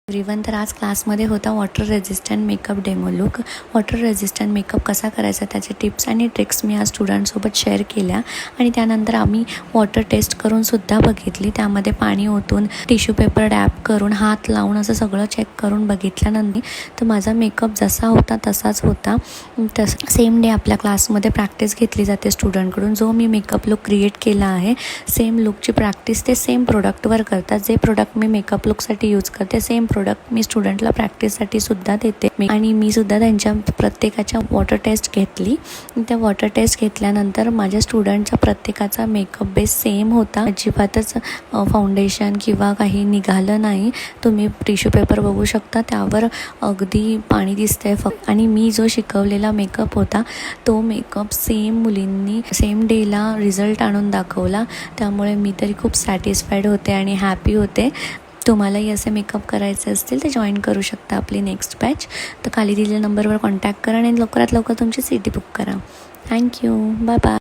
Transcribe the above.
Everyone, तर आज क्लासमध्ये होता water resistant makeup demo look. Water resistant makeup कसा करायचा त्याचे टिप्स आणि ट्रिक्स मी आज स्टुडंटसोबत शेअर केल्या आणि त्यानंतर आम्ही वॉटर टेस्ट करून सुद्धा बघितली. त्यामध्ये पाणी ओतून टिश्यू पेपर डॅप करून हात लावून असं सगळं चेक करून बघितल्यानंतर तर माझा मेकअप जसा होता तसाच होता. सेम डे आपल्या क्लासमध्ये प्रॅक्टिस घेतली जाते स्टुडंटकडून. जो मी मेकअप लुक क्रिएट केला आहे सेम लुकची प्रॅक्टिस ते सेम प्रोडक्टवर करतात. जे प्रोडक्ट मी मेकअप लुकसाठी यूज करते सेम प्रोडक्ट मी स्टुडंटला प्रॅक्टिससाठी सुद्धा देते आणि मी सुद्धा त्यांच्या प्रत्येकाच्या वॉटर टेस्ट घेतली. त्या वॉटर टेस्ट घेतल्यानंतर माझ्या स्टुडंटचा प्रत्येकाचा मेकअप बेस सेम होता. अजिबातच फाउंडेशन किंवा काही निघालं नाही. तुम्ही टिश्यू पेपर बघू शकता, त्यावर अगदी पाणी दिसतंय फक्त. आणि मी जो शिकवलेला मेकअप होता तो मेकअप सेम मुलींनी सेम डेला रिझल्ट आणून दाखवला. त्यामुळे मी तरी खूप सॅटिस्फाईड होते आणि हॅपी होते. तुम्हालाही असे मेकअप करायचे असतील तर जॉईन करू शकता आपली नेक्स्ट बॅच. तर खाली दिलेल्या नंबरवर कॉन्टॅक्ट करा आणि लवकरात लवकर तुमची सीटी बुक करा. थँक्यू. Bye bye.